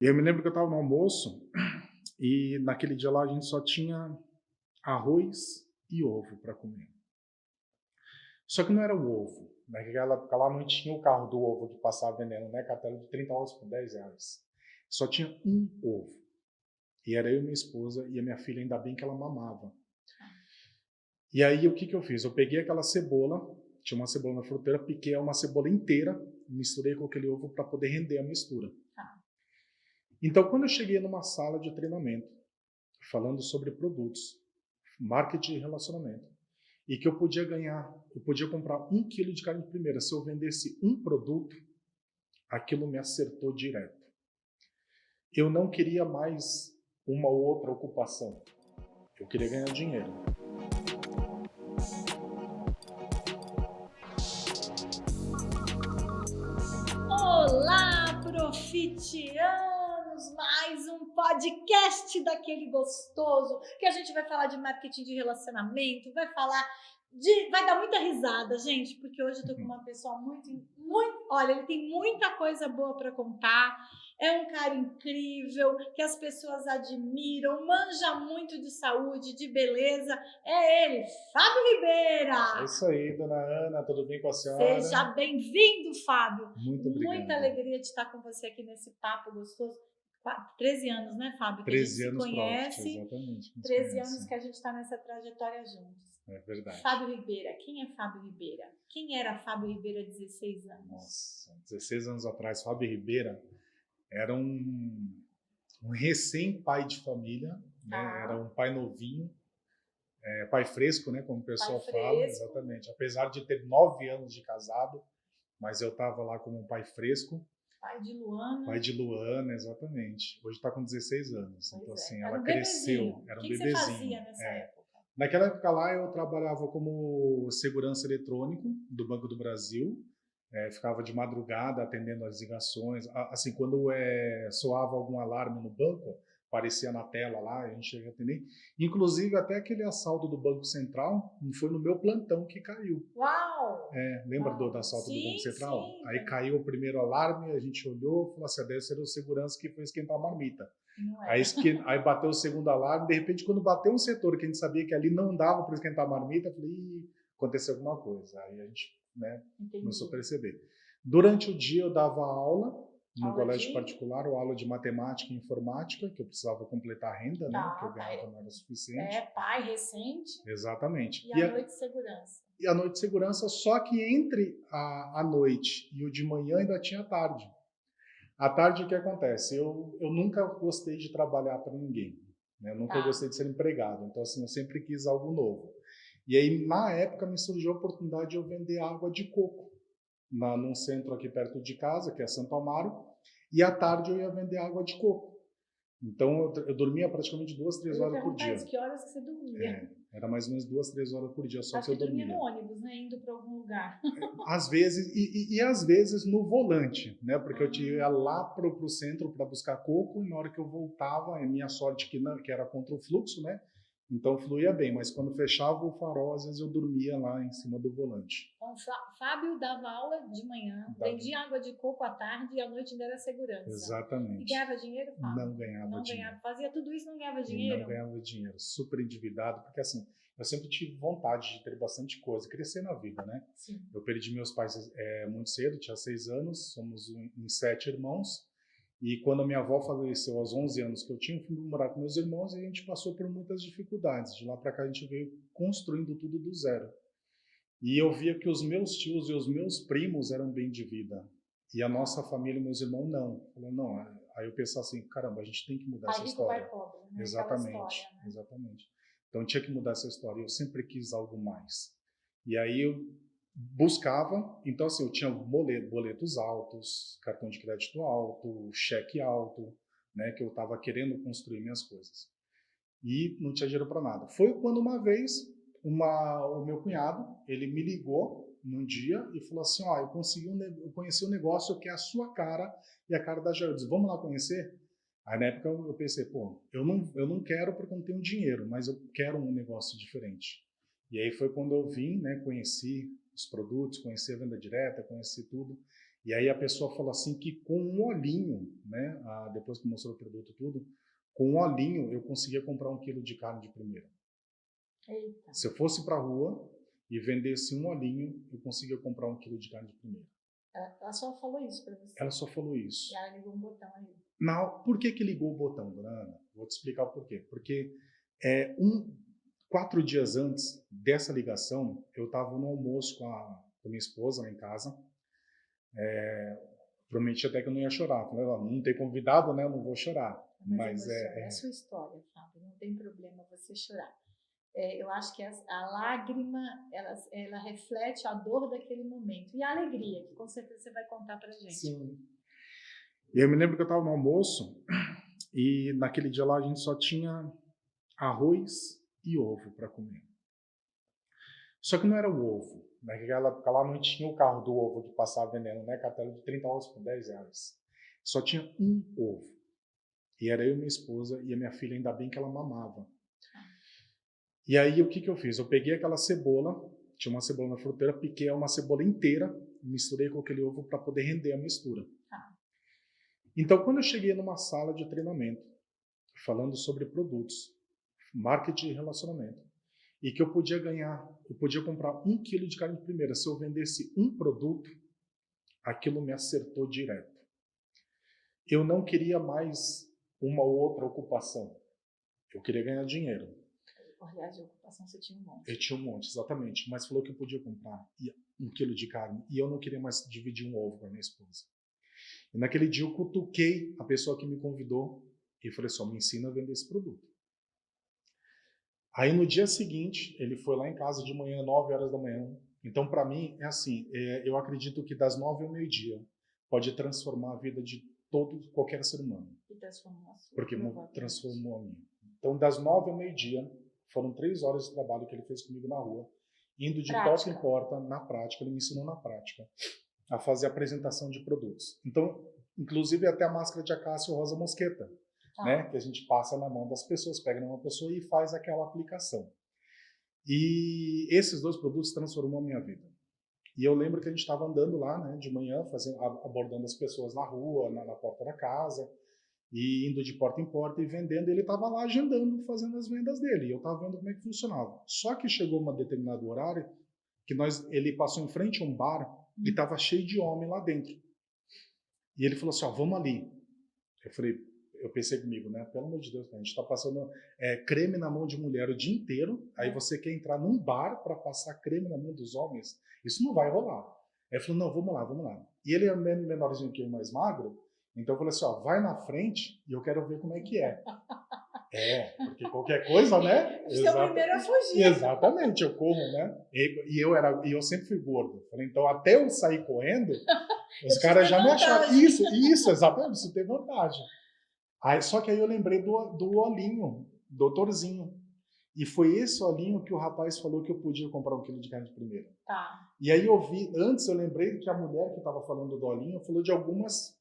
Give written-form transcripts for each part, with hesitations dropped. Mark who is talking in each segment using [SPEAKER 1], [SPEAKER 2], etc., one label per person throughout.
[SPEAKER 1] E eu me lembro que eu estava no almoço e naquele dia lá a gente só tinha arroz e ovo para comer. Só que não era o ovo. Naquela época lá não tinha o carro do ovo que passava vendendo, né? Cartela de 30 ovos por R$ 10. Só tinha um ovo. E era eu e minha esposa e a minha filha, ainda bem que ela mamava. E aí o que que eu fiz? Eu peguei aquela cebola, tinha uma cebola na fruteira, piquei uma cebola inteira, misturei com aquele ovo para poder render a mistura. Então, quando eu cheguei numa sala de treinamento, falando sobre produtos, marketing e relacionamento, e que eu podia comprar 1 quilo de carne de primeira. Se eu vendesse um produto, aquilo me acertou direto. Eu não queria mais uma outra ocupação. Eu queria ganhar dinheiro.
[SPEAKER 2] Olá, profitianos! Mais um podcast daquele gostoso que a gente vai falar de marketing de relacionamento, vai dar muita risada, gente, porque hoje eu tô com uma pessoa olha, ele tem muita coisa boa para contar. É um cara incrível, que as pessoas admiram, manja muito de saúde, de beleza. É ele, Fábio Ribeira.
[SPEAKER 1] É isso aí, dona Ana, tudo bem com a senhora?
[SPEAKER 2] Seja bem-vindo, Fábio.
[SPEAKER 1] Muito obrigado.
[SPEAKER 2] Muita alegria de estar com você aqui nesse papo gostoso. 13 anos, né, Fábio? Que
[SPEAKER 1] 13
[SPEAKER 2] a gente
[SPEAKER 1] anos
[SPEAKER 2] se
[SPEAKER 1] Profit,
[SPEAKER 2] conhece.
[SPEAKER 1] exatamente.
[SPEAKER 2] 13 anos que a gente está nessa trajetória juntos.
[SPEAKER 1] É verdade.
[SPEAKER 2] Fábio Ribeira. Quem é Fábio Ribeira? Quem era Fábio Ribeira há 16 anos?
[SPEAKER 1] Nossa, 16 anos atrás, Fábio Ribeira era um recém-pai de família, né? Era um pai novinho, pai fresco, né? Como o pessoal fala, exatamente. Apesar de ter 9 anos de casado, mas eu estava lá como um pai fresco.
[SPEAKER 2] Pai de Luana.
[SPEAKER 1] Pai de Luana, exatamente. Hoje está com 16 anos. Pois então, assim, ela
[SPEAKER 2] cresceu.
[SPEAKER 1] Era um
[SPEAKER 2] bebezinho. O que você fazia nessa época?
[SPEAKER 1] Naquela época lá, eu trabalhava como segurança eletrônico do Banco do Brasil. Ficava de madrugada atendendo as ligações. Assim, quando soava algum alarme no banco, aparecia na tela lá, a gente chega a atender. Inclusive, até aquele assalto do Banco Central, foi no meu plantão que caiu.
[SPEAKER 2] Uau!
[SPEAKER 1] Lembra do assalto do Banco Central?
[SPEAKER 2] Sim.
[SPEAKER 1] Aí caiu o primeiro alarme, a gente olhou e falou assim, deve ser o segurança que foi esquentar a marmita. Aí bateu o segundo alarme, de repente, quando bateu um setor que a gente sabia que ali não dava para esquentar a marmita, eu falei, aconteceu alguma coisa. Aí a gente começou a perceber. Durante o dia eu dava aula no colégio particular, ou aula de matemática e informática, que eu precisava completar a renda, né? Que eu ganhava não era suficiente.
[SPEAKER 2] Pai recente.
[SPEAKER 1] Exatamente.
[SPEAKER 2] E a noite de segurança.
[SPEAKER 1] E a noite de segurança, só que entre a noite e o de manhã ainda tinha a tarde. À tarde, o que acontece? Eu nunca gostei de trabalhar para ninguém. Né? Eu nunca gostei de ser empregado. Então, assim, eu sempre quis algo novo. E aí, na época, me surgiu a oportunidade de eu vender água de coco num centro aqui perto de casa, que é Santo Amaro. E à tarde eu ia vender água de coco. Então, eu dormia praticamente 2, 3 horas por dia.
[SPEAKER 2] Que horas que você dormia?
[SPEAKER 1] Era mais ou menos 2, 3 horas por dia só que eu dormia.
[SPEAKER 2] Dormia no ônibus, né? Indo para algum lugar.
[SPEAKER 1] Às vezes, e às vezes no volante, né? Porque eu ia lá pro centro para buscar coco e na hora que eu voltava, é minha sorte que era contra o fluxo, né? Então fluía bem, mas quando fechava o farol, às vezes eu dormia lá em cima do volante.
[SPEAKER 2] Então, Fábio dava aula de manhã, vendia água de coco à tarde e à noite ainda era segurança.
[SPEAKER 1] Exatamente.
[SPEAKER 2] E ganhava dinheiro, Fábio?
[SPEAKER 1] Não ganhava dinheiro.
[SPEAKER 2] Fazia tudo isso e não ganhava dinheiro?
[SPEAKER 1] Não ganhava dinheiro. Super endividado, porque assim, eu sempre tive vontade de ter bastante coisa, crescer na vida, né?
[SPEAKER 2] Sim.
[SPEAKER 1] Eu perdi meus pais muito cedo, tinha 6 anos, somos em 7 irmãos. E quando a minha avó faleceu aos 11 anos que eu tinha, eu fui morar com meus irmãos e a gente passou por muitas dificuldades. De lá para cá a gente veio construindo tudo do zero. E eu via que os meus tios e os meus primos eram bem de vida. E a nossa família, meus irmãos, não. Falou, não. Aí eu pensava assim, caramba, a gente tem que mudar essa história.
[SPEAKER 2] Pai pobre, né?
[SPEAKER 1] Exatamente,
[SPEAKER 2] História, né?
[SPEAKER 1] exatamente. Então tinha que mudar essa história. Eu sempre quis algo mais. E aí eu buscava, então assim, eu tinha boletos altos, cartão de crédito alto, cheque alto, né, que eu estava querendo construir minhas coisas. E não tinha dinheiro para nada. Foi quando uma vez o meu cunhado, ele me ligou num dia e falou assim, eu conheci um negócio que é a sua cara e a cara da Jair. Eu disse, vamos lá conhecer? Aí na época eu pensei, eu não quero porque eu não tenho dinheiro, mas eu quero um negócio diferente. E aí foi quando eu vim, né, conheci os produtos, conheci a venda direta, conheci tudo. E aí a pessoa falou assim que com um olhinho, né, depois que mostrou o produto tudo, com um olhinho eu conseguia comprar 1 quilo de carne de primeira.
[SPEAKER 2] Eita.
[SPEAKER 1] Se eu fosse para a rua e vendesse um olhinho, eu conseguia comprar 1 quilo de carne de primeira.
[SPEAKER 2] Ela só falou isso para você?
[SPEAKER 1] Ela só falou isso.
[SPEAKER 2] E ela ligou um botão aí.
[SPEAKER 1] Não, por que ligou o botão, dona Ana? Vou te explicar o porquê. Porque 4 dias antes dessa ligação, eu estava no almoço com minha esposa lá em casa. Prometi até que eu não ia chorar. Falei, não tem convidado, né? Eu não vou chorar. Mas
[SPEAKER 2] é a sua história, Fábio. Não tem problema você chorar. Eu acho que a lágrima, ela reflete a dor daquele momento. E a alegria, que com certeza você vai contar pra gente.
[SPEAKER 1] Sim. E eu me lembro que eu estava no almoço e naquele dia lá a gente só tinha arroz e ovo para comer. Só que não era o ovo. Naquela época lá não tinha o carro do ovo que passava vendendo, né? Cartela de 30 ovos por 10 reais. Só tinha um ovo. E era eu, minha esposa e a minha filha, ainda bem que ela mamava. E aí o que eu fiz? Eu peguei aquela cebola, tinha uma cebola na fruteira, piquei uma cebola inteira, misturei com aquele ovo para poder render a mistura. Então quando eu cheguei numa sala de treinamento, falando sobre produtos, marketing e relacionamento, e que eu podia comprar 1 quilo de carne de primeira. Se eu vendesse um produto, aquilo me acertou direto. Eu não queria mais uma ou outra ocupação. Eu queria ganhar dinheiro.
[SPEAKER 2] Aliás, de ocupação você tinha um monte.
[SPEAKER 1] Eu tinha um monte, exatamente. Mas falou que eu podia comprar 1 quilo de carne. E eu não queria mais dividir um ovo com a minha esposa. E naquele dia eu cutuquei a pessoa que me convidou e falei só, me ensina a vender esse produto. Aí no dia seguinte, ele foi lá em casa de manhã, 9 horas da manhã. Então, para mim, é assim, eu acredito que das 9 ao meio-dia pode transformar a vida de qualquer ser humano.
[SPEAKER 2] E transformou a sua.
[SPEAKER 1] Porque transformou a minha. Então, das 9 ao meio-dia, foram 3 horas de trabalho que ele fez comigo na rua, indo de porta em porta, na prática, ele me ensinou na prática a fazer a apresentação de produtos. Então, inclusive até a máscara de acácio rosa mosqueta. Né, que a gente passa na mão das pessoas, pega numa pessoa e faz aquela aplicação. E esses 2 produtos transformou a minha vida. E eu lembro que a gente estava andando lá, né, de manhã, abordando as pessoas na rua, na porta da casa, e indo de porta em porta e vendendo. E ele estava lá agendando, fazendo as vendas dele. E eu estava vendo como é que funcionava. Só que chegou um determinado horário que ele passou em frente a um bar e estava cheio de homem lá dentro. E ele falou assim, vamos ali. Eu pensei comigo, né? Pelo amor de Deus, a gente está passando creme na mão de mulher o dia inteiro, aí você quer entrar num bar para passar creme na mão dos homens? Isso não vai rolar. Aí ele falou, não, vamos lá. E ele é menorzinho que eu, mais magro, então eu falei assim, vai na frente e eu quero ver como é que é. Porque qualquer coisa, né?
[SPEAKER 2] Você é o primeiro a fugir.
[SPEAKER 1] Exatamente, eu corro, né? E eu sempre fui gordo. Falei, então até eu sair correndo, os caras já me acharam. Isso, exatamente, isso tem vantagem. Só que aí eu lembrei do olhinho, doutorzinho. E foi esse olhinho que o rapaz falou que eu podia comprar 1 quilo de carne de primeira. E aí antes eu lembrei que a mulher que estava falando do olhinho falou de alguns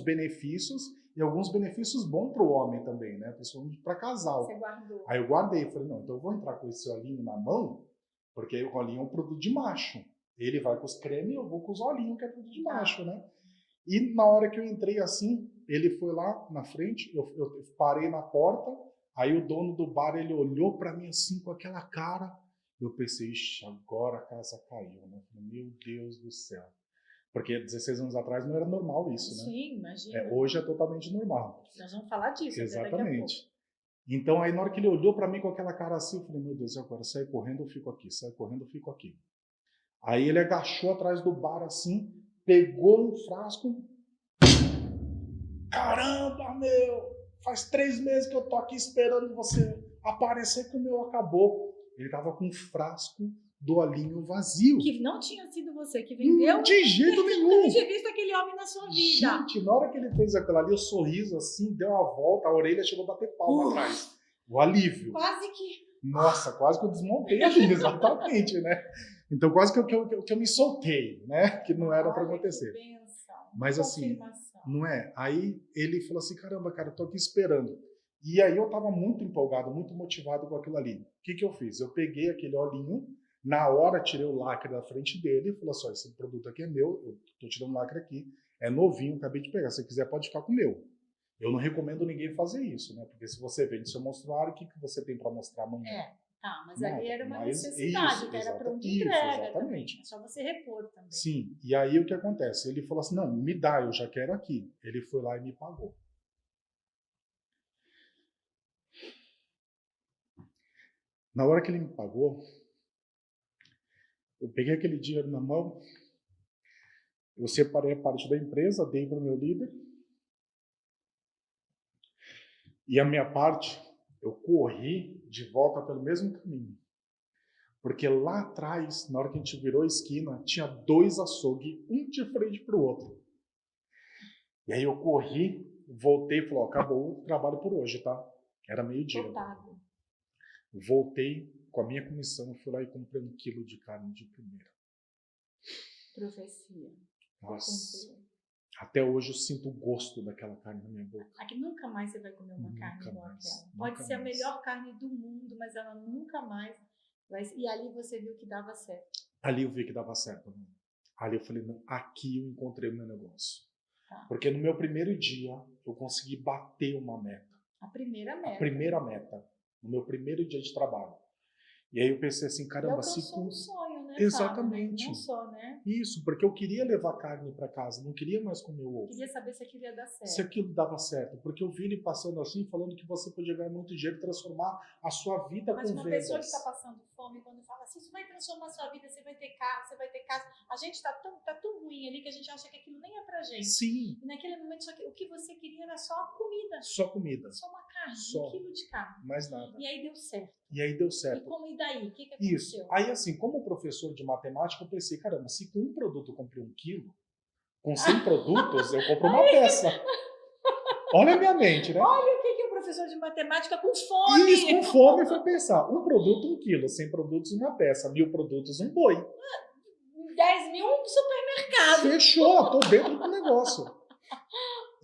[SPEAKER 1] benefícios, e alguns benefícios bons para o homem também, né? Principalmente para casal.
[SPEAKER 2] Você guardou.
[SPEAKER 1] Aí eu guardei, falei, não, então eu vou entrar com esse olhinho na mão, porque o olhinho é um produto de macho. Ele vai com os cremes e eu vou com os olhinhos, que é produto de macho, né? E na hora que eu entrei assim, ele foi lá na frente, eu parei na porta, aí o dono do bar, ele olhou para mim assim com aquela cara, eu pensei, ixi, agora a casa caiu, né? Meu Deus do céu. Porque 16 anos atrás não era normal isso, né?
[SPEAKER 2] Sim, imagina.
[SPEAKER 1] Hoje é totalmente normal.
[SPEAKER 2] Nós vamos falar disso.
[SPEAKER 1] Exatamente. Então aí na hora que ele olhou para mim com aquela cara assim, eu falei, meu Deus, agora sai correndo, eu fico aqui, sai correndo, eu fico aqui. Aí ele agachou atrás do bar assim, pegou um frasco. Caramba, meu! Faz 3 meses que eu tô aqui esperando você aparecer que o meu acabou. Ele tava com um frasco do olhinho vazio.
[SPEAKER 2] Que não tinha sido você que vendeu?
[SPEAKER 1] De jeito nenhum!
[SPEAKER 2] Eu tinha visto aquele homem na sua vida.
[SPEAKER 1] Gente, na hora que ele fez aquilo ali, o sorriso assim, deu uma volta, a orelha chegou a bater palma atrás. O alívio.
[SPEAKER 2] Quase que...
[SPEAKER 1] Nossa, quase que eu desmontei ali, exatamente, né? Então quase que eu me soltei, né? Que não era para acontecer. Mas assim, não é? Aí ele falou assim, caramba, cara, eu tô aqui esperando. E aí eu tava muito empolgado, muito motivado com aquilo ali. O que eu fiz? Eu peguei aquele olhinho, Na hora, tirei o lacre da frente dele e falei assim, esse produto aqui é meu, eu tô tirando o lacre aqui, é novinho, acabei de pegar, se você quiser pode ficar com o meu. Eu não recomendo ninguém fazer isso, né? Porque se você vende seu monstruário, o que você tem para mostrar amanhã?
[SPEAKER 2] Tá, mas
[SPEAKER 1] Nada,
[SPEAKER 2] ali era uma
[SPEAKER 1] mas
[SPEAKER 2] necessidade,
[SPEAKER 1] isso,
[SPEAKER 2] que era pronta
[SPEAKER 1] isso,
[SPEAKER 2] entrega
[SPEAKER 1] exatamente.
[SPEAKER 2] também. É só você repor também.
[SPEAKER 1] Sim, e aí o que acontece? Ele falou assim, não, me dá, eu já quero aqui. Ele foi lá e me pagou. Na hora que ele me pagou, eu peguei aquele dinheiro na mão, eu separei a parte da empresa, dei para o meu líder, e a minha parte, eu corri de volta pelo mesmo caminho. Porque lá atrás, na hora que a gente virou a esquina, tinha 2 açougues, um de frente para o outro. E aí eu corri, voltei e falei, acabou o trabalho por hoje, tá? Era meio-dia. Voltei com a minha comissão, fui lá e comprei 1 quilo de carne de primeira.
[SPEAKER 2] Profecia.
[SPEAKER 1] Nossa. Até hoje eu sinto o gosto daquela carne na minha boca.
[SPEAKER 2] Aqui nunca mais você vai comer uma carne igual aquela. Pode ser a
[SPEAKER 1] mais.
[SPEAKER 2] melhor carne do mundo, mas ela nunca mais vai. E ali você viu que dava certo.
[SPEAKER 1] Ali eu vi que dava certo. Né? Ali eu falei, não, aqui eu encontrei o meu negócio.
[SPEAKER 2] Tá.
[SPEAKER 1] Porque no meu primeiro dia eu consegui bater uma meta.
[SPEAKER 2] A primeira meta.
[SPEAKER 1] A primeira meta. No meu primeiro dia de trabalho. E aí eu pensei assim, caramba, se com...
[SPEAKER 2] um sonho, né?
[SPEAKER 1] Exatamente.
[SPEAKER 2] Fábio, né? Não só, né?
[SPEAKER 1] Isso, porque eu queria levar carne para casa, não queria mais comer o ovo.
[SPEAKER 2] Queria saber se aquilo ia dar certo.
[SPEAKER 1] Se aquilo dava certo, porque eu vi ele passando assim, falando que você podia ganhar muito dinheiro e transformar a sua vida com vendas.
[SPEAKER 2] Mas uma pessoa que está passando fome, quando fala assim, isso vai transformar a sua vida, você vai ter carro, você vai ter casa. A gente tá tão ruim ali que a gente acha que aquilo nem é pra gente.
[SPEAKER 1] Sim.
[SPEAKER 2] E naquele momento, o que você queria era só comida.
[SPEAKER 1] Só comida.
[SPEAKER 2] Só uma carne,
[SPEAKER 1] só.
[SPEAKER 2] 1 quilo de carne.
[SPEAKER 1] Mais nada.
[SPEAKER 2] E aí deu certo.
[SPEAKER 1] E
[SPEAKER 2] daí? O que aconteceu?
[SPEAKER 1] Isso. Aí, assim, como professor de matemática, eu pensei, caramba, se com um produto eu comprei 1 quilo, com 100 produtos eu compro uma peça. Olha a minha mente, né?
[SPEAKER 2] Olha o que o professor de matemática com fome.
[SPEAKER 1] Isso, com fome foi pensar. 1 produto, 1 quilo. 100 produtos, uma peça. 1000 produtos, um boi.
[SPEAKER 2] 10 mil, um supermercado.
[SPEAKER 1] Fechou, tô dentro do negócio.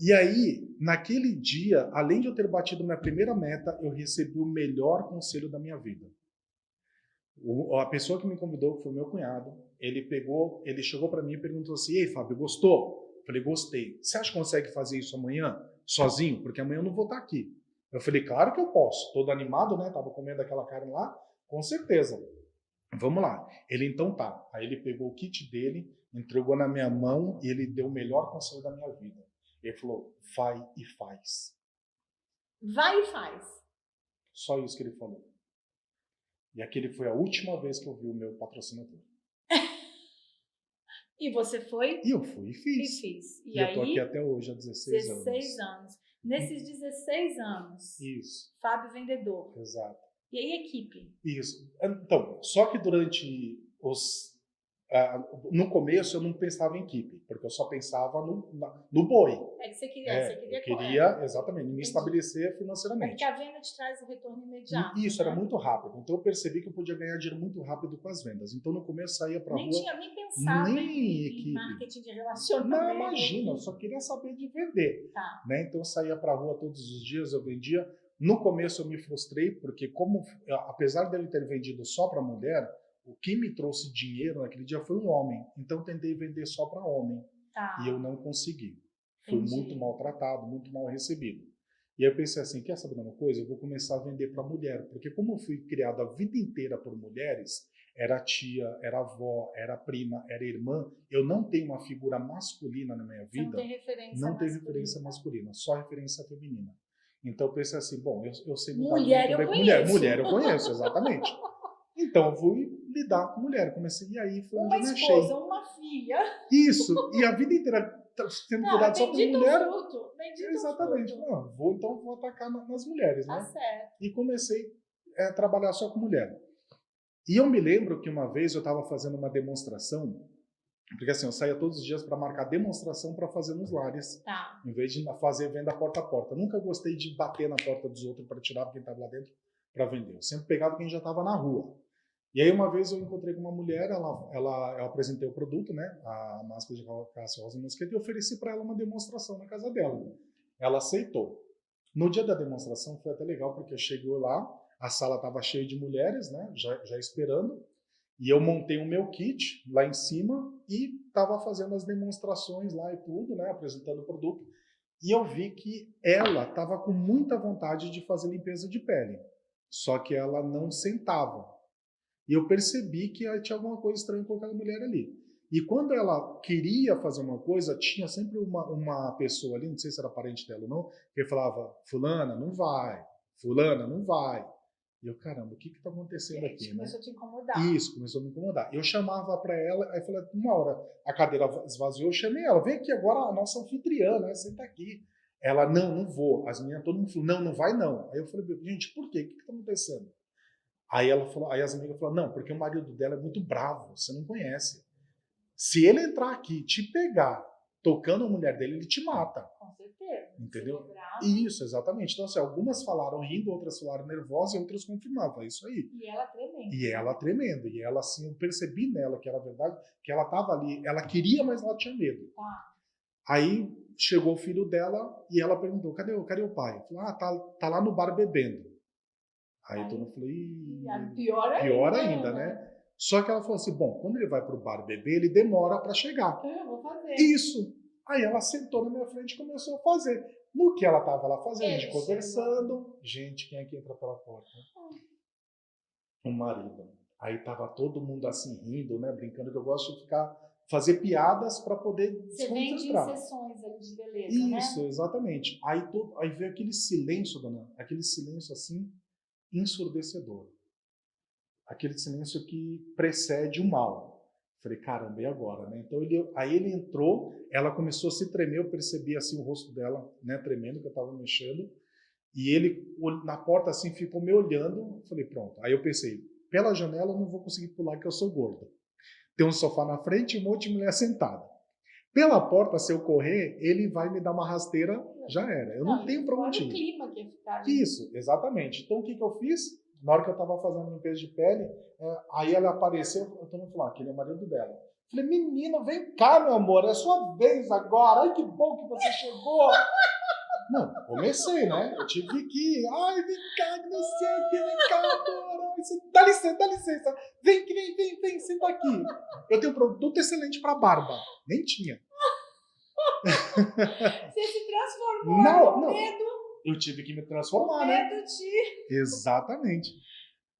[SPEAKER 1] E aí, naquele dia, além de eu ter batido minha primeira meta, eu recebi o melhor conselho da minha vida. A pessoa que me convidou, que foi meu cunhado, ele chegou para mim e perguntou assim, ei, Fábio, gostou? Eu falei, gostei. Você acha que consegue fazer isso amanhã, sozinho? Porque amanhã eu não vou estar aqui. Eu falei, claro que eu posso. Todo animado, né? Tava comendo aquela carne lá, com certeza. Vamos lá. Ele, então tá. Aí ele pegou o kit dele, entregou na minha mão e ele deu o melhor conselho da minha vida. Ele falou, vai e faz.
[SPEAKER 2] Vai e faz.
[SPEAKER 1] Só isso que ele falou. E aquele foi a última vez que eu vi o meu patrocinador.
[SPEAKER 2] E você foi?
[SPEAKER 1] E eu fui e fiz.
[SPEAKER 2] E
[SPEAKER 1] eu tô aqui até hoje, há 16 anos.
[SPEAKER 2] 16 anos. Nesses 16 anos,
[SPEAKER 1] isso.
[SPEAKER 2] Fábio vendedor.
[SPEAKER 1] Exato.
[SPEAKER 2] E aí equipe?
[SPEAKER 1] Isso. Então, só que durante no começo eu não pensava em equipe, porque eu só pensava no boi.
[SPEAKER 2] É que você queria,
[SPEAKER 1] eu queria exatamente, me estabelecer financeiramente.
[SPEAKER 2] É porque a venda te traz o retorno imediato.
[SPEAKER 1] Isso, né? Era muito rápido. Então eu percebi que eu podia ganhar dinheiro muito rápido com as vendas. Então no começo eu saía pra rua...
[SPEAKER 2] Nem pensava em marketing de relacionamento.
[SPEAKER 1] Não, imagina, eu só queria saber de vender.
[SPEAKER 2] Tá.
[SPEAKER 1] Né? Então eu saía pra rua todos os dias, eu vendia. No começo eu me frustrei, porque apesar dele ter vendido só para mulher, o que me trouxe dinheiro naquele dia foi um homem. Então eu tentei vender só para homem.
[SPEAKER 2] Tá.
[SPEAKER 1] E eu não consegui. Fui muito maltratado, muito mal recebido. E aí eu pensei assim, quer saber de uma coisa? Eu vou começar a vender para mulher. Porque como eu fui criado a vida inteira por mulheres, era tia, era avó, era prima, era irmã, eu não tenho uma figura masculina na minha vida.
[SPEAKER 2] Não tem referência
[SPEAKER 1] masculina.
[SPEAKER 2] Não tem referência
[SPEAKER 1] masculina, só referência feminina. Então eu pensei assim, bom, eu sei
[SPEAKER 2] lidar com
[SPEAKER 1] mulher eu conheço, exatamente. Então eu fui lidar com mulher, comecei, e aí foi onde eu achei.
[SPEAKER 2] Uma esposa, uma filha.
[SPEAKER 1] Isso, e a vida inteira sendo cuidado só por mulher.
[SPEAKER 2] Bendito
[SPEAKER 1] exatamente.
[SPEAKER 2] Fruto.
[SPEAKER 1] Não, vou atacar nas mulheres, né?
[SPEAKER 2] Tá certo.
[SPEAKER 1] E comecei a trabalhar só com mulher. E eu me lembro que uma vez eu estava fazendo uma demonstração, porque assim, eu saía todos os dias para marcar demonstração para fazer nos lares, em vez de fazer venda porta a porta. Nunca gostei de bater na porta dos outros para tirar quem estava lá dentro para vender. Eu sempre pegava quem já estava na rua. E aí uma vez eu encontrei com uma mulher, eu apresentei o produto, né, a máscara de caça rosa mosqueta, e ofereci para ela uma demonstração na casa dela. Ela aceitou. No dia da demonstração foi até legal, porque chegou lá, a sala estava cheia de mulheres, né, já esperando, E eu montei o meu kit lá em cima e estava fazendo as demonstrações lá e tudo, né, apresentando o produto. E eu vi que ela estava com muita vontade de fazer limpeza de pele, só que ela não sentava. E eu percebi que tinha alguma coisa estranha com aquela mulher ali. E quando ela queria fazer uma coisa, tinha sempre uma pessoa ali, não sei se era parente dela ou não, que falava, fulana, não vai, fulana, não vai. E eu, caramba, o que está acontecendo aqui?
[SPEAKER 2] Começou a te incomodar.
[SPEAKER 1] Isso, começou a me incomodar. Eu chamava para ela, aí falei, uma hora a cadeira esvaziou, eu chamei ela, vem aqui agora a nossa anfitriã, né? Senta aqui. Ela, não vou. As meninas, todo mundo falou, não vai não. Aí eu falei, gente, por quê? O que está acontecendo? Aí ela falou, aí as amigas falaram, não, porque o marido dela é muito bravo, você não conhece. Se ele entrar aqui e te pegar tocando a mulher dele, ele te mata.
[SPEAKER 2] Com certeza.
[SPEAKER 1] Entendeu? Isso, exatamente. Então, assim, algumas falaram rindo, outras falaram nervosas e outras confirmavam. É isso aí.
[SPEAKER 2] E ela tremendo.
[SPEAKER 1] E ela tremendo. E ela, assim, eu percebi nela que era verdade, que ela estava ali, ela queria, mas ela tinha medo. Aí chegou o filho dela e ela perguntou, cadê o pai? Eu falei, tá lá no bar bebendo. Aí todo mundo falou, pior ainda, né? Só que ela falou assim, bom, quando ele vai pro bar beber, ele demora para chegar.
[SPEAKER 2] Eu vou fazer.
[SPEAKER 1] Isso. Aí ela sentou na minha frente e começou a fazer. No que ela estava lá fazendo, a gente conversando. Gente, quem é que entra pela porta? O marido. Aí tava todo mundo assim rindo, né, brincando, que eu gosto de fazer piadas para poder desconcentrar.
[SPEAKER 2] Você vende sessões ali de beleza,
[SPEAKER 1] isso, né? Exatamente. Aí veio aquele silêncio, dona, aquele silêncio assim, ensurdecedor. Aquele silêncio que precede o mal. Falei, caramba, e agora, né? Então aí ele entrou, ela começou a se tremer, eu percebi assim o rosto dela, né, tremendo, que eu estava mexendo, e ele na porta assim ficou me olhando. Falei, pronto. Aí eu pensei, pela janela eu não vou conseguir pular, que eu sou gordo. Tem um sofá na frente e um monte de mulher sentada. Pela porta, se eu correr, ele vai me dar uma rasteira, já era. Eu não tenho pra onde ir.
[SPEAKER 2] O clima que ia ficar.
[SPEAKER 1] Isso, exatamente. Então o que eu fiz? Na hora que eu estava fazendo limpeza de pele, aí ela apareceu, eu tô falando, aquele é o marido dela. Falei, menina, vem cá, meu amor, é sua vez agora. Ai, que bom que você chegou. Não, comecei, né? Eu tive que ir. Ai, vem cá, que não sei o que, vem cá, amor. Dá licença. Vem, senta aqui. Eu tenho um produto excelente para barba. Nem tinha.
[SPEAKER 2] Você se transformou no medo.
[SPEAKER 1] Eu tive que me transformar, né? Exatamente.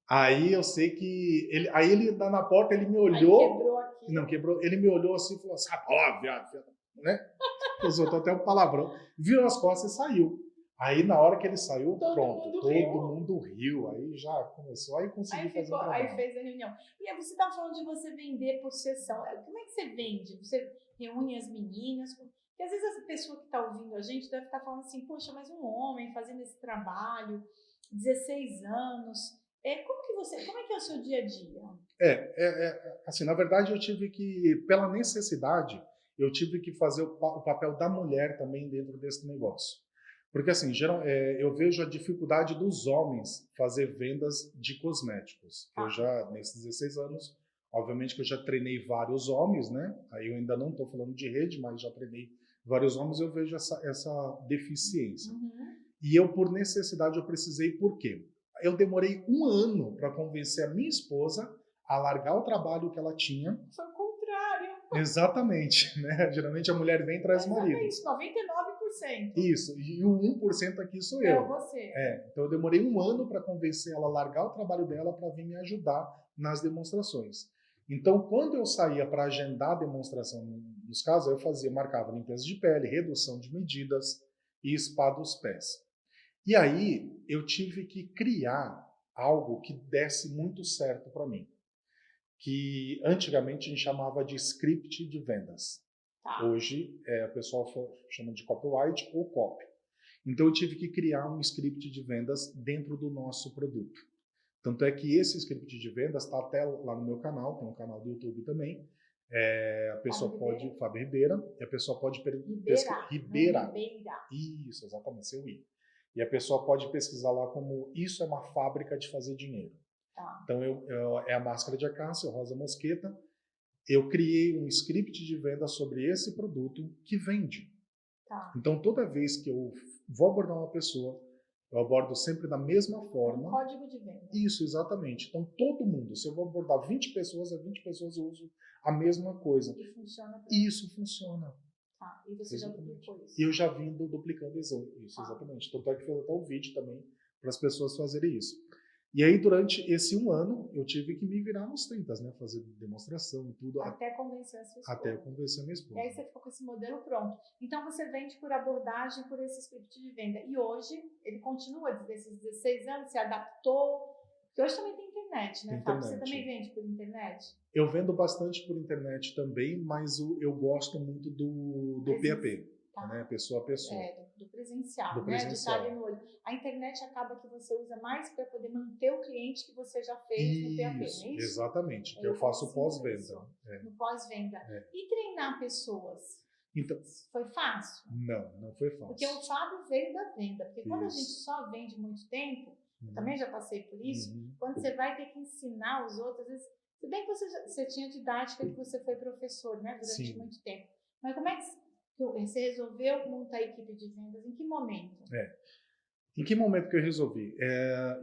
[SPEAKER 1] Aí eu sei que ele na porta, ele me olhou.
[SPEAKER 2] Aí quebrou aqui.
[SPEAKER 1] Não, quebrou. Ele me olhou assim e falou assim, viado, né? Soltou até um palavrão. Virou as costas e saiu. Aí na hora que ele saiu, todo mundo riu. Aí já começou, aí conseguiu fazer o trabalho.
[SPEAKER 2] Aí fez a reunião. E aí você tá falando de você vender por sessão. Como é que você vende? Você reúne as meninas? Porque às vezes essa pessoa que está ouvindo a gente deve estar falando assim, poxa, mas um homem fazendo esse trabalho, 16 anos, como é que é o seu dia a dia?
[SPEAKER 1] Assim, na verdade eu tive que, pela necessidade, eu tive que fazer o papel da mulher também dentro desse negócio. Porque assim, eu vejo a dificuldade dos homens fazer vendas de cosméticos. Eu já, nesses 16 anos, obviamente que eu já treinei vários homens, né? Aí eu ainda não estou falando de rede, mas já treinei vários homens, eu vejo essa deficiência. E eu, por necessidade, eu precisei, por quê? Eu demorei 1 ano para convencer a minha esposa a largar o trabalho que ela tinha.
[SPEAKER 2] Foi o contrário.
[SPEAKER 1] Exatamente, né? Geralmente a mulher vem e traz o marido.
[SPEAKER 2] É isso, 99%.
[SPEAKER 1] Isso, e o 1% aqui sou eu.
[SPEAKER 2] É você.
[SPEAKER 1] Então eu demorei 1 ano para convencer ela a largar o trabalho dela para vir me ajudar nas demonstrações. Então, quando eu saía para agendar a demonstração nos casos, eu marcava limpeza de pele, redução de medidas e spa dos pés. E aí, eu tive que criar algo que desse muito certo para mim, que antigamente a gente chamava de script de vendas. Hoje, o pessoal chama de copyright ou copy. Então, eu tive que criar um script de vendas dentro do nosso produto. Tanto é que esse script de vendas está até lá no meu canal, tem um canal do YouTube também. A pessoa pode... Fábio Ribeira. E a pessoa pode...
[SPEAKER 2] Ribeira.
[SPEAKER 1] Isso, exatamente, seu I. E a pessoa pode pesquisar lá como isso é uma fábrica de fazer dinheiro. Então, é a máscara de acácia, Rosa Mosqueta. Eu criei um script de venda sobre esse produto que vende. Então, toda vez que eu vou abordar uma pessoa, Eu abordo sempre da mesma
[SPEAKER 2] Um
[SPEAKER 1] forma.
[SPEAKER 2] código de venda.
[SPEAKER 1] Isso, exatamente. Então, todo mundo, se eu vou abordar 20 pessoas, a 20 pessoas eu uso a mesma coisa.
[SPEAKER 2] E funciona pra...
[SPEAKER 1] E isso funciona.
[SPEAKER 2] Tá. E você já duplicou isso?
[SPEAKER 1] E eu já vim duplicando isso, exatamente. Tanto é que fiz até um vídeo também para as pessoas fazerem isso. E aí, durante esse 1 ano, eu tive que me virar nos 30, né? Fazer demonstração e tudo.
[SPEAKER 2] Até convencer a sua esposa.
[SPEAKER 1] Até eu convencer a minha esposa.
[SPEAKER 2] E aí você ficou com esse modelo pronto. Então você vende por abordagem, por esse script de venda. E hoje, ele continua, desses 16 anos, se adaptou. Porque hoje também tem internet, né, Fábio? Você também vende por internet?
[SPEAKER 1] Eu vendo bastante por internet também, mas eu gosto muito do PAP. Tá. Né? Pessoa a pessoa.
[SPEAKER 2] Do presencial,
[SPEAKER 1] do
[SPEAKER 2] né?
[SPEAKER 1] presencial.
[SPEAKER 2] De estar ali no olho. A internet acaba que você usa mais para poder manter o cliente que você já fez no PAP, não é isso?
[SPEAKER 1] Exatamente, que eu faço pós-venda.
[SPEAKER 2] No pós-venda. E treinar pessoas?
[SPEAKER 1] Então,
[SPEAKER 2] foi fácil?
[SPEAKER 1] Não foi fácil.
[SPEAKER 2] Porque o Fábio veio da venda. Porque quando a gente só vende muito tempo, também já passei por isso, quando você vai ter que ensinar os outros, às vezes, se bem que você tinha didática, que você foi professor, né, durante muito tempo. Mas como é que você resolveu montar a equipe de vendas? Em que momento?
[SPEAKER 1] Em que momento que eu resolvi?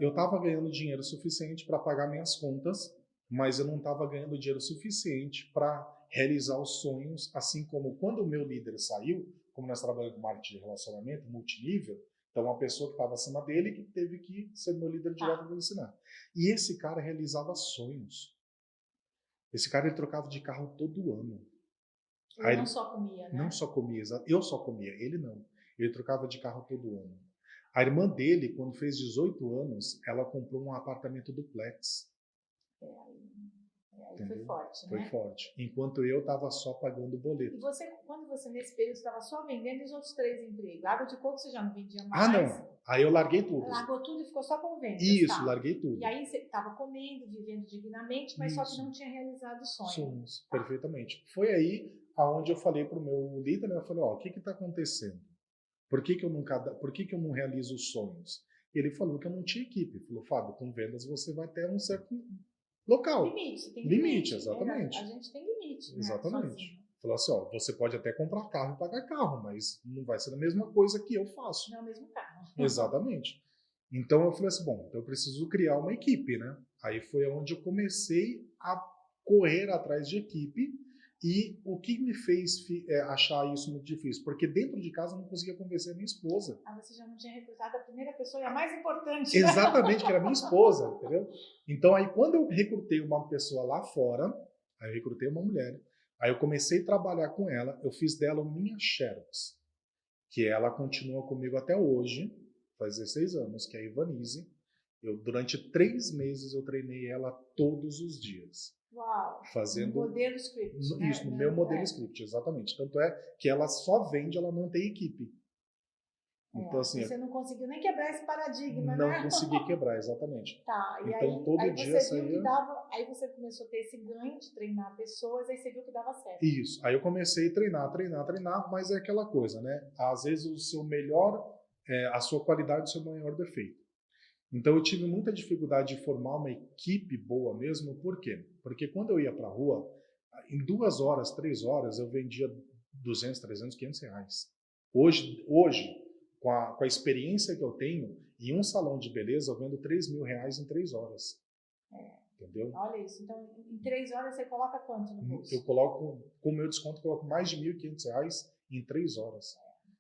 [SPEAKER 1] Eu estava ganhando dinheiro suficiente para pagar minhas contas, mas eu não estava ganhando dinheiro suficiente para realizar os sonhos, assim como quando o meu líder saiu, como nós trabalhamos com marketing de relacionamento, multinível, então uma pessoa que estava acima dele que teve que ser meu líder direto para ensinar. E esse cara realizava sonhos. Esse cara ele trocava de carro todo ano.
[SPEAKER 2] Ele não só comia, né?
[SPEAKER 1] Não só comia, eu só comia, ele não. Ele trocava de carro todo ano. A irmã dele, quando fez 18 anos, ela comprou um apartamento duplex.
[SPEAKER 2] Aí foi forte, né?
[SPEAKER 1] Foi forte. Enquanto eu estava só pagando o boleto.
[SPEAKER 2] E você, quando você nesse período estava só vendendo os outros 3 empregos, água de coco você já não vendia mais?
[SPEAKER 1] Não. Aí eu larguei tudo.
[SPEAKER 2] Largou tudo e ficou só com vendas.
[SPEAKER 1] Isso, larguei tudo.
[SPEAKER 2] E aí você estava comendo, vivendo dignamente, mas só que não tinha realizado sonhos.
[SPEAKER 1] Perfeitamente. Foi aí aonde eu falei para o meu líder, né? Eu falei, o que está acontecendo? Por que eu não realizo os sonhos? Ele falou que eu não tinha equipe. Ele falou, Fábio, com vendas você vai ter um certo local.
[SPEAKER 2] Limite, você tem
[SPEAKER 1] limite. Exatamente.
[SPEAKER 2] A gente tem limite,
[SPEAKER 1] exatamente. Né? Falou assim, você pode até comprar carro e pagar carro, mas não vai ser a mesma coisa que eu faço.
[SPEAKER 2] Não é o mesmo carro.
[SPEAKER 1] Exatamente. Então eu falei assim, então eu preciso criar uma equipe, né? Aí foi onde eu comecei a correr atrás de equipe. E o que me fez achar isso muito difícil? Porque dentro de casa eu não conseguia convencer a minha esposa.
[SPEAKER 2] Você já não tinha recrutado a primeira pessoa e a mais importante.
[SPEAKER 1] Exatamente, que era a minha esposa, entendeu? Então aí quando eu recrutei uma pessoa lá fora, aí eu recrutei uma mulher, aí eu comecei a trabalhar com ela, eu fiz dela minha Xerox, que ela continua comigo até hoje, faz 16 anos, que é a Ivanise. Durante 3 meses eu treinei ela todos os dias.
[SPEAKER 2] Uau!
[SPEAKER 1] Fazendo
[SPEAKER 2] no modelo script.
[SPEAKER 1] Isso, no meu modelo script, exatamente. Tanto é que ela só vende, ela não tem equipe. Então, assim,
[SPEAKER 2] você não conseguiu nem quebrar esse paradigma,
[SPEAKER 1] não
[SPEAKER 2] né?
[SPEAKER 1] Não consegui quebrar, exatamente.
[SPEAKER 2] Tá, e
[SPEAKER 1] então,
[SPEAKER 2] aí,
[SPEAKER 1] todo
[SPEAKER 2] aí
[SPEAKER 1] dia
[SPEAKER 2] você viu que dava, aí você começou a ter esse ganho de treinar pessoas, aí você viu que dava certo.
[SPEAKER 1] Isso, aí eu comecei a treinar, mas é aquela coisa, né? Às vezes o seu melhor, a sua qualidade é o seu maior defeito. Então eu tive muita dificuldade de formar uma equipe boa mesmo, por quê? Porque quando eu ia para a rua, em 2 horas, 3 horas, eu vendia 200, 300, 500 reais. Hoje com a experiência que eu tenho, em um salão de beleza eu vendo 3 mil reais em 3 horas. Entendeu?
[SPEAKER 2] Olha isso, então em 3 horas você coloca quanto no bolso?
[SPEAKER 1] Eu coloco, com o meu desconto, eu coloco mais de 1.500 reais em 3 horas.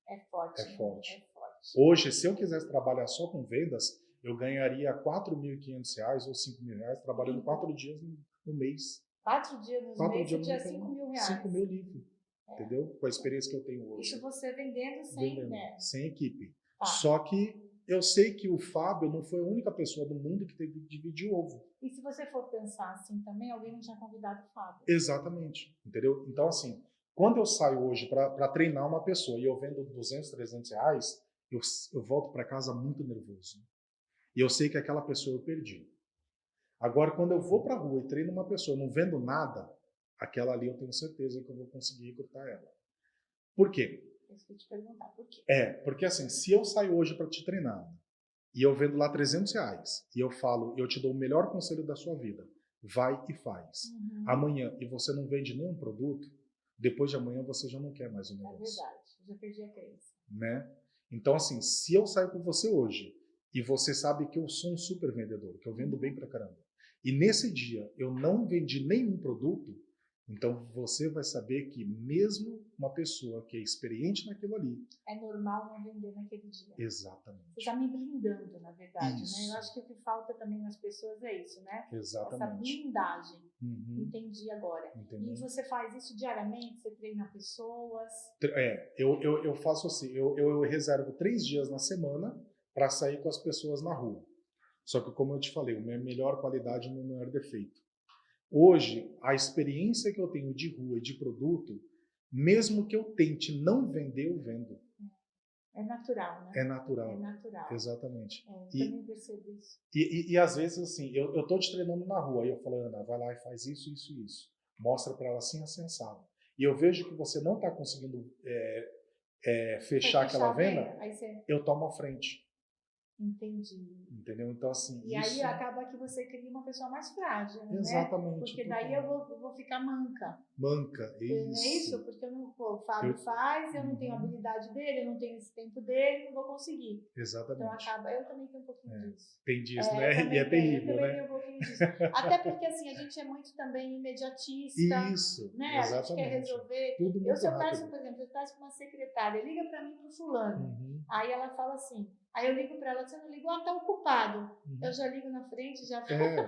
[SPEAKER 2] É forte.
[SPEAKER 1] É forte.
[SPEAKER 2] É forte.
[SPEAKER 1] Hoje, se eu quisesse trabalhar só com vendas, eu ganharia 4.500 reais ou 5 mil reais trabalhando 4 dias no mês.
[SPEAKER 2] 4 dias no mês, você tinha 5 mil reais.
[SPEAKER 1] 5 mil livre, entendeu? Com a experiência que eu tenho hoje.
[SPEAKER 2] Isso você vendendo
[SPEAKER 1] sem equipe.
[SPEAKER 2] Tá.
[SPEAKER 1] Só que eu sei que o Fábio não foi a única pessoa do mundo que teve que dividir o ovo.
[SPEAKER 2] E se você for pensar assim também, alguém não tinha convidado o Fábio.
[SPEAKER 1] Exatamente, entendeu? Então, assim, quando eu saio hoje para treinar uma pessoa e eu vendo 200, 300 reais, eu volto para casa muito nervoso. E eu sei que aquela pessoa eu perdi. Agora, quando eu vou para a rua e treino uma pessoa, não vendo nada, aquela ali eu tenho certeza que eu vou conseguir recrutar ela. Por quê?
[SPEAKER 2] Eu esqueci de te perguntar por quê.
[SPEAKER 1] Porque assim, se eu saio hoje para te treinar e eu vendo lá 300 reais e eu falo, eu te dou o melhor conselho da sua vida, vai e faz. Amanhã, e você não vende nenhum produto, depois de amanhã você já não quer mais o negócio.
[SPEAKER 2] É verdade, eu já perdi a crença.
[SPEAKER 1] Né? Então assim, se eu saio com você hoje E você sabe que eu sou um super vendedor, que eu vendo bem pra caramba. E nesse dia eu não vendi nenhum produto, então você vai saber que mesmo uma pessoa que é experiente naquilo ali...
[SPEAKER 2] É normal não vender naquele dia.
[SPEAKER 1] Exatamente.
[SPEAKER 2] Você está me blindando, na verdade,
[SPEAKER 1] Isso.
[SPEAKER 2] né? Eu acho que o que falta também nas pessoas é isso, né?
[SPEAKER 1] Exatamente.
[SPEAKER 2] Essa blindagem.
[SPEAKER 1] Uhum.
[SPEAKER 2] Entendi agora.
[SPEAKER 1] Entendeu?
[SPEAKER 2] E você faz isso diariamente? Você treina pessoas?
[SPEAKER 1] Eu faço assim, eu reservo 3 dias na semana para sair com as pessoas na rua. Só que, como eu te falei, a minha melhor qualidade é o meu maior defeito. Hoje, a experiência que eu tenho de rua e de produto, mesmo que eu tente não vender, eu vendo.
[SPEAKER 2] É natural, né?
[SPEAKER 1] É natural.
[SPEAKER 2] É natural.
[SPEAKER 1] Exatamente.
[SPEAKER 2] Eu também percebo isso.
[SPEAKER 1] E às vezes, assim, eu tô te treinando na rua, e eu falo, Ana, vai lá e faz isso, isso e isso. Mostra para ela assim, assim, assado. E eu vejo que você não está conseguindo fechar aquela venda, eu tomo a frente.
[SPEAKER 2] Entendi.
[SPEAKER 1] Entendeu? Então, assim...
[SPEAKER 2] E aí acaba que você cria uma pessoa mais frágil, né?
[SPEAKER 1] Exatamente.
[SPEAKER 2] Porque daí eu vou ficar manca.
[SPEAKER 1] Manca, isso.
[SPEAKER 2] Não é isso? Porque eu não, o Fábio faz, eu não tenho a habilidade dele, eu não tenho esse tempo dele, não vou conseguir.
[SPEAKER 1] Exatamente.
[SPEAKER 2] Então eu também tenho um pouquinho disso.
[SPEAKER 1] Tem disso, né? E é terrível,
[SPEAKER 2] eu também
[SPEAKER 1] né?
[SPEAKER 2] tenho um pouquinho disso. Até porque, assim, a gente é muito também imediatista.
[SPEAKER 1] Isso,
[SPEAKER 2] né?
[SPEAKER 1] exatamente.
[SPEAKER 2] A gente quer resolver.
[SPEAKER 1] Tudo muito
[SPEAKER 2] se eu
[SPEAKER 1] rápido.
[SPEAKER 2] peço, por exemplo, eu peço para uma secretária, liga para mim pro fulano. Aí ela fala assim, aí eu ligo para ela, você não ligou? Tá ocupado. Eu já ligo na frente, já...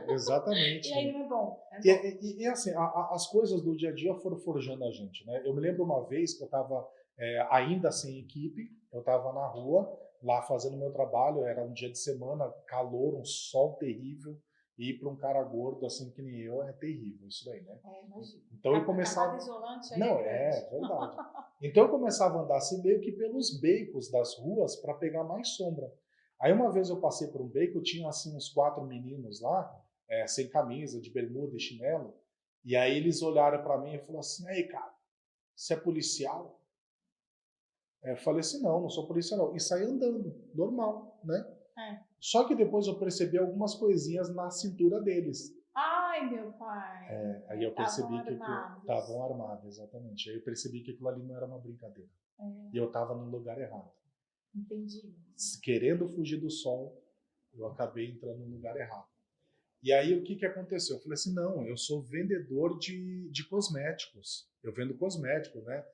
[SPEAKER 1] Exatamente.
[SPEAKER 2] E aí não é bom.
[SPEAKER 1] E assim, as coisas do dia a dia foram forjando a gente, né? Eu me lembro uma vez que eu estava ainda sem equipe, eu estava na rua, lá fazendo meu trabalho, era um dia de semana, calor, um sol terrível, e ir para um cara gordo assim que nem eu é terrível isso daí, né?
[SPEAKER 2] Imagina.
[SPEAKER 1] Então eu começava...
[SPEAKER 2] isolante aí
[SPEAKER 1] não, verdade. Então eu começava a andar assim meio que pelos becos das ruas para pegar mais sombra. Aí uma vez eu passei por um beco, tinha assim uns 4 meninos lá, sem camisa, de bermuda e chinelo, e aí eles olharam para mim e falaram assim, aí cara, você é policial? Eu falei assim, não sou policial não. E saí andando, normal, né? Só que depois eu percebi algumas coisinhas na cintura deles.
[SPEAKER 2] Ai, meu pai!
[SPEAKER 1] Aí eu percebi que estavam armados, exatamente. Aí eu percebi que aquilo ali não era uma brincadeira. E eu estava no lugar errado.
[SPEAKER 2] Entendi.
[SPEAKER 1] Querendo fugir do sol, eu acabei entrando no lugar errado. E aí o que aconteceu? Eu falei assim, não, eu sou vendedor de cosméticos. Eu vendo cosméticos, né?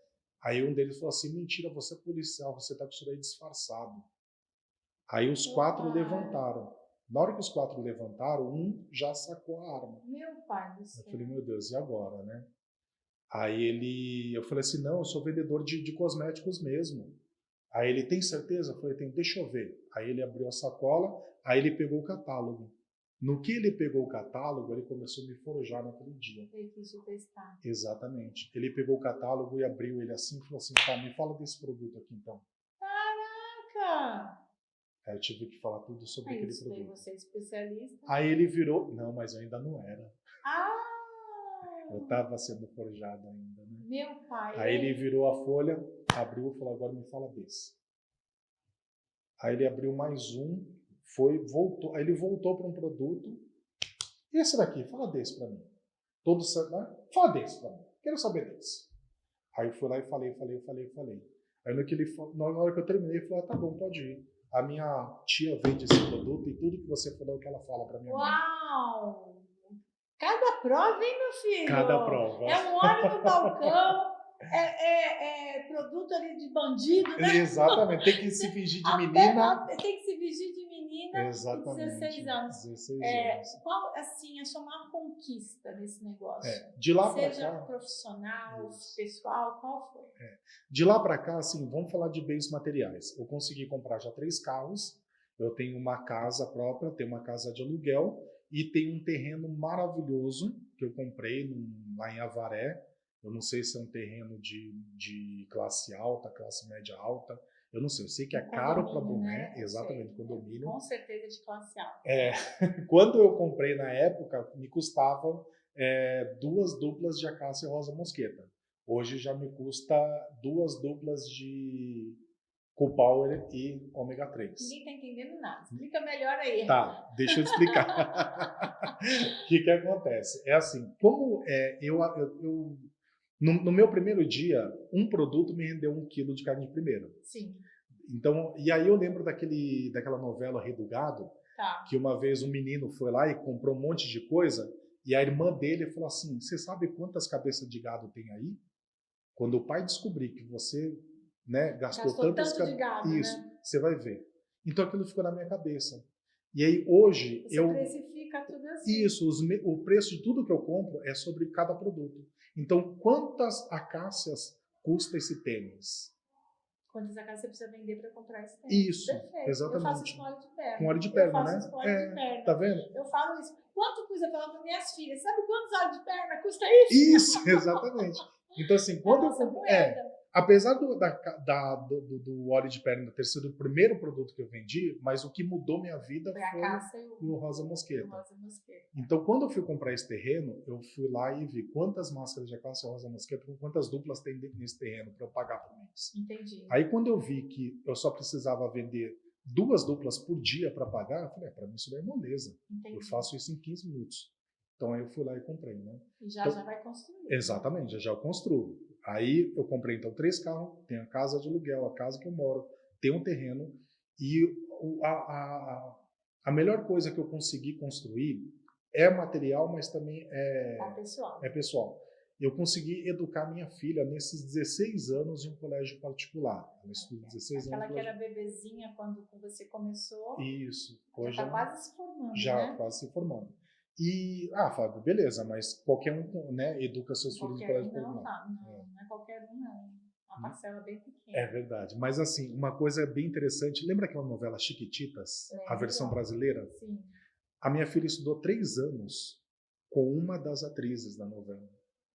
[SPEAKER 1] Aí um deles falou assim, mentira, você é policial, você tá com isso aí disfarçado. Aí os 4 levantaram. Na hora que os 4 levantaram, um já sacou a arma.
[SPEAKER 2] Meu pai do céu.
[SPEAKER 1] Eu falei, meu Deus, e agora, né? Aí eu falei assim, não, eu sou vendedor de cosméticos mesmo. Aí ele, tem certeza? Eu falei, tem, deixa eu ver. Aí ele abriu a sacola, aí ele pegou o catálogo. No que ele pegou o catálogo, ele começou a me forjar naquele dia.
[SPEAKER 2] Ele quis te testar.
[SPEAKER 1] Exatamente. Ele pegou o catálogo e abriu ele assim e falou assim, tá, me fala desse produto aqui então.
[SPEAKER 2] Caraca!
[SPEAKER 1] Aí eu tive que falar tudo sobre aquele produto.
[SPEAKER 2] Aí você é especialista.
[SPEAKER 1] Aí ele virou, não, mas eu ainda não era. Eu estava sendo forjado ainda, né?
[SPEAKER 2] Meu pai.
[SPEAKER 1] Aí ele virou a folha, abriu e falou, agora me fala desse. Aí ele abriu mais um, voltou. Aí ele voltou para um produto. E esse daqui? Fala desse para mim. Todo certo, né? Fala desse para mim. Quero saber desse. Aí eu fui lá e falei. Aí na hora que eu terminei, ele falou, tá bom, pode ir. A minha tia vende esse produto e tudo que você falou que ela fala para minha mãe.
[SPEAKER 2] Uau! Cada prova, hein, meu filho?
[SPEAKER 1] Cada prova.
[SPEAKER 2] É um óleo no balcão, produto ali de bandido, né?
[SPEAKER 1] Exatamente, tem que se fingir de menina.
[SPEAKER 2] Tem que se fingir de menina.
[SPEAKER 1] Exatamente.
[SPEAKER 2] De 16 anos.
[SPEAKER 1] 16 anos.
[SPEAKER 2] Qual, assim, a sua maior conquista nesse negócio?
[SPEAKER 1] De lá para cá.
[SPEAKER 2] Seja profissional, pessoal, qual foi?
[SPEAKER 1] De lá para cá, assim, vamos falar de bens materiais. Eu consegui comprar já 3 carros, eu tenho uma casa própria, tenho uma casa de aluguel e tenho um terreno maravilhoso que eu comprei lá em Avaré. Eu não sei se é um terreno de classe alta, classe média alta. Eu não sei, eu sei que é caro para Boné, exatamente, condomínio.
[SPEAKER 2] Com certeza de classe alta.
[SPEAKER 1] Quando eu comprei na época, me custavam 2 duplas de acácia rosa mosqueta. Hoje já me custa 2 duplas de Coolpower e ômega 3.
[SPEAKER 2] Ninguém tá entendendo nada. Explica melhor aí.
[SPEAKER 1] Tá, deixa eu explicar. O que acontece? É assim, como no meu primeiro dia, um produto me rendeu 1 quilo de carne de primeira.
[SPEAKER 2] Sim.
[SPEAKER 1] Então, e aí eu lembro daquela novela Rei do Gado,
[SPEAKER 2] Tá.
[SPEAKER 1] que uma vez um menino foi lá e comprou um monte de coisa, e a irmã dele falou assim, você sabe quantas cabeças de gado tem aí? Quando o pai descobrir que você, né, gastou tantas
[SPEAKER 2] tanto de gado,
[SPEAKER 1] isso,
[SPEAKER 2] né?
[SPEAKER 1] você vai ver. Então aquilo ficou na minha cabeça. E aí hoje
[SPEAKER 2] Você precifica tudo assim.
[SPEAKER 1] Isso, o preço de tudo que eu compro é sobre cada produto. Então, quantas acácias custa esse tênis?
[SPEAKER 2] Quantas acácias você precisa vender para comprar esse tênis?
[SPEAKER 1] Isso,
[SPEAKER 2] Perfeito.
[SPEAKER 1] exatamente.
[SPEAKER 2] Eu faço isso com óleo de perna.
[SPEAKER 1] Com óleo de perna,
[SPEAKER 2] eu faço
[SPEAKER 1] né?
[SPEAKER 2] isso com óleo de perna.
[SPEAKER 1] Tá vendo?
[SPEAKER 2] Eu falo isso. Quanto custa? Eu falo para minhas filhas. Sabe quantos óleos de perna custa isso?
[SPEAKER 1] Isso, exatamente. Então, assim, quando eu apesar do óleo de perna ter sido o primeiro produto que eu vendi, mas o que mudou minha vida foi o Rosa Mosqueta. Então, quando eu fui comprar esse terreno, eu fui lá e vi quantas máscaras de acácia Rosa Mosqueta, quantas duplas tem nesse terreno para eu pagar por mês.
[SPEAKER 2] Entendi.
[SPEAKER 1] Aí, quando eu vi que eu só precisava vender 2 duplas por dia para pagar, eu falei, para mim isso daí é moleza.
[SPEAKER 2] Entendi.
[SPEAKER 1] Eu faço isso em 15 minutos. Então, aí eu fui lá e comprei, né?
[SPEAKER 2] E já vai construir.
[SPEAKER 1] Exatamente, já eu construo. Aí eu comprei, então, 3 carros, tenho a casa de aluguel, a casa que eu moro, tenho um terreno, e a melhor coisa que eu consegui construir é material, mas também é pessoal. Eu consegui educar minha filha nesses 16 anos em um colégio particular. Ela estuda 16 anos.
[SPEAKER 2] Aquela que era bebezinha quando você começou.
[SPEAKER 1] Isso.
[SPEAKER 2] Já está quase se formando,
[SPEAKER 1] já quase se formando. E, Fábio, beleza, mas qualquer um, né, educa seus filhos no colégio particular.
[SPEAKER 2] Não é qualquer um, não. Uma parcela bem pequena.
[SPEAKER 1] É verdade. Mas, assim, uma coisa bem interessante. Lembra aquela novela Chiquititas? A versão brasileira?
[SPEAKER 2] Sim.
[SPEAKER 1] A minha filha estudou 3 anos com uma das atrizes da novela.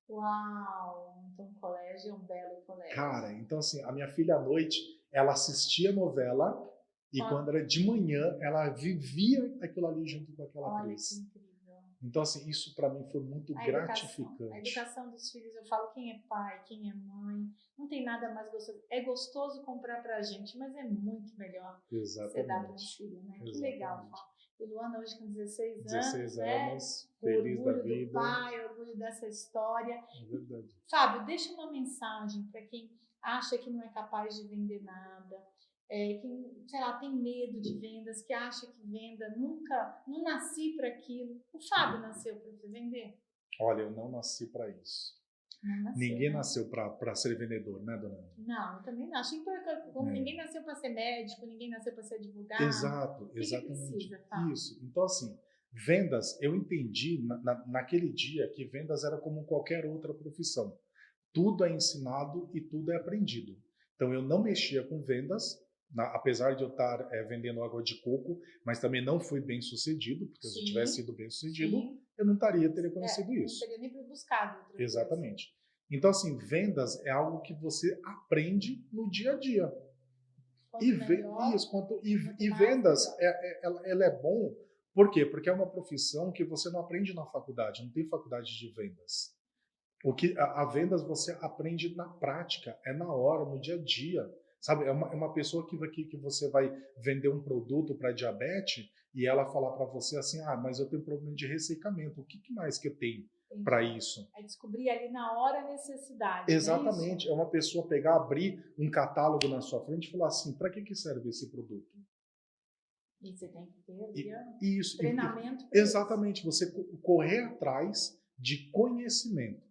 [SPEAKER 2] Uau! Então, o colégio é um belo colégio.
[SPEAKER 1] Cara, então, assim, a minha filha à noite, ela assistia a novela e quando era de manhã, ela vivia aquilo ali junto com aquela atriz.
[SPEAKER 2] Olha que incrível.
[SPEAKER 1] Então, assim, isso para mim foi muito gratificante.
[SPEAKER 2] A educação dos filhos, eu falo, quem é pai, quem é mãe, não tem nada mais gostoso. É gostoso comprar pra gente, mas é muito melhor você dar para os filhos, né?
[SPEAKER 1] Exatamente.
[SPEAKER 2] Que legal, Fábio. E Luana hoje com 16
[SPEAKER 1] anos,
[SPEAKER 2] né?
[SPEAKER 1] Feliz da vida.
[SPEAKER 2] Orgulho do pai, orgulho dessa história.
[SPEAKER 1] É verdade.
[SPEAKER 2] Fábio, deixa uma mensagem para quem acha que não é capaz de vender nada, quem, sei lá, tem medo de vendas, que acha que venda, não nasci para aquilo. O Fábio nasceu para vender?
[SPEAKER 1] Olha, eu não nasci para isso. Ninguém nasceu para ser vendedor, né, dona Ana?
[SPEAKER 2] Não, eu também não. Acho que como ninguém nasceu para ser médico, ninguém nasceu para ser advogado.
[SPEAKER 1] Exato, exatamente.
[SPEAKER 2] Que precisa, tá?
[SPEAKER 1] Isso. Então, assim, vendas, eu entendi naquele dia que vendas era como qualquer outra profissão. Tudo é ensinado e tudo é aprendido. Então, eu não mexia com vendas, apesar de eu estar vendendo água de coco, mas também não fui bem sucedido, porque se eu tivesse sido bem sucedido, eu não teria conhecido isso.
[SPEAKER 2] Não teria nem buscado.
[SPEAKER 1] Exatamente. Então, assim, vendas é algo que você aprende no dia a dia. E vendas, ela é bom, por quê? Porque é uma profissão que você não aprende na faculdade, não tem faculdade de vendas. O que a vendas você aprende na prática, é na hora, no dia a dia. Sabe, é uma pessoa que você vai vender um produto para diabetes e ela falar para você assim, mas eu tenho problema de ressecamento, o que mais que eu tenho para isso?
[SPEAKER 2] É descobrir ali na hora a necessidade.
[SPEAKER 1] Exatamente, é uma pessoa pegar, abrir um catálogo na sua frente e falar assim, para que serve esse produto?
[SPEAKER 2] E você tem que ter ali, treinamento.
[SPEAKER 1] Exatamente, você correr atrás de conhecimento.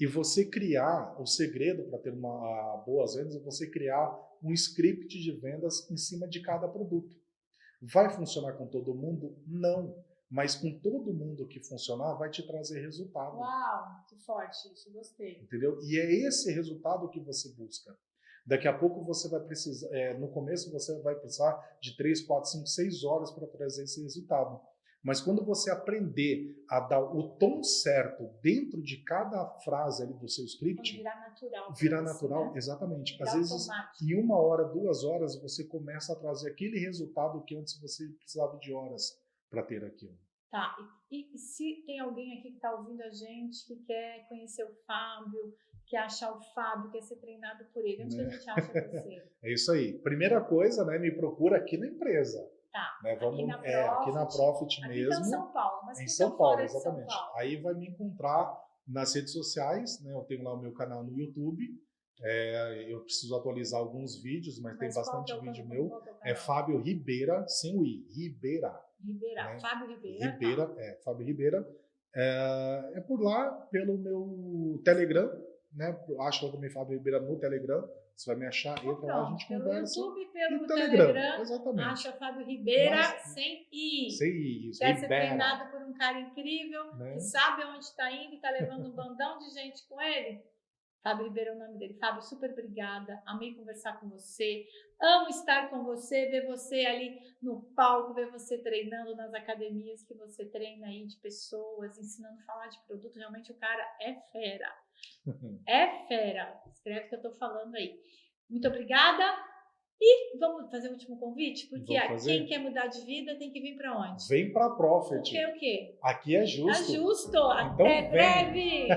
[SPEAKER 1] E você criar, o segredo para ter boas vendas é você criar um script de vendas em cima de cada produto. Vai funcionar com todo mundo? Não. Mas com todo mundo que funcionar, vai te trazer resultado.
[SPEAKER 2] Uau, que forte isso, gostei.
[SPEAKER 1] Entendeu? E é esse resultado que você busca. Daqui a pouco você vai precisar, no começo você vai precisar de 3, 4, 5, 6 horas para trazer esse resultado. Mas quando você aprender a dar o tom certo dentro de cada frase ali do seu script,
[SPEAKER 2] virar natural,
[SPEAKER 1] né? Exatamente. Às vezes, em 1 hora, 2 horas, você começa a trazer aquele resultado que antes você precisava de horas para ter aquilo.
[SPEAKER 2] Tá. E se tem alguém aqui que está ouvindo a gente, que quer conhecer o Fábio, quer achar o Fábio, quer ser treinado por ele, onde que a gente acha você?
[SPEAKER 1] É isso aí. Primeira coisa, né? Me procura aqui na empresa.
[SPEAKER 2] Tá,
[SPEAKER 1] né? Aqui na Profit mesmo.
[SPEAKER 2] Aqui em São Paulo, mas
[SPEAKER 1] em São Paulo,
[SPEAKER 2] exatamente.
[SPEAKER 1] Aí vai me encontrar nas redes sociais, né? Eu tenho lá o meu canal no YouTube, Eu preciso atualizar alguns vídeos, mas tem
[SPEAKER 2] Mas qual que
[SPEAKER 1] bastante
[SPEAKER 2] é o
[SPEAKER 1] vídeo
[SPEAKER 2] canal?
[SPEAKER 1] meu.
[SPEAKER 2] Qual que é o
[SPEAKER 1] É
[SPEAKER 2] canal?
[SPEAKER 1] Fábio Ribeira, sem o I. Ribeira.
[SPEAKER 2] Ribeira.
[SPEAKER 1] né?
[SPEAKER 2] Fábio Ribeira.
[SPEAKER 1] Ribeira,
[SPEAKER 2] Tá.
[SPEAKER 1] Fábio Ribeira. É por lá, pelo meu Telegram, né? Acho que eu também Fábio Ribeira no Telegram. Você vai me achar,
[SPEAKER 2] Então,
[SPEAKER 1] entra lá, a gente
[SPEAKER 2] pelo
[SPEAKER 1] conversa.
[SPEAKER 2] YouTube, pelo
[SPEAKER 1] E Telegram,
[SPEAKER 2] Telegram,
[SPEAKER 1] exatamente.
[SPEAKER 2] acha Fábio Ribeira
[SPEAKER 1] Mas,
[SPEAKER 2] sem I.
[SPEAKER 1] sem I, isso.
[SPEAKER 2] Quer ser
[SPEAKER 1] Ribeira,
[SPEAKER 2] treinado por um cara incrível,
[SPEAKER 1] né?
[SPEAKER 2] que sabe onde está indo e está levando um bandão de gente com ele? Fábio Ribeiro é o nome dele. Fábio, super obrigada. Amei conversar com você. Amo estar com você, ver você ali no palco, ver você treinando nas academias que você treina aí de pessoas, ensinando a falar de produto. Realmente o cara é fera. É fera. Escreve o que eu tô falando aí. Muito obrigada. E vamos fazer o último convite? Porque quem quer mudar de vida tem que vir para onde?
[SPEAKER 1] Vem para a Profit.
[SPEAKER 2] O quê?
[SPEAKER 1] Aqui é justo.
[SPEAKER 2] É justo. Até breve.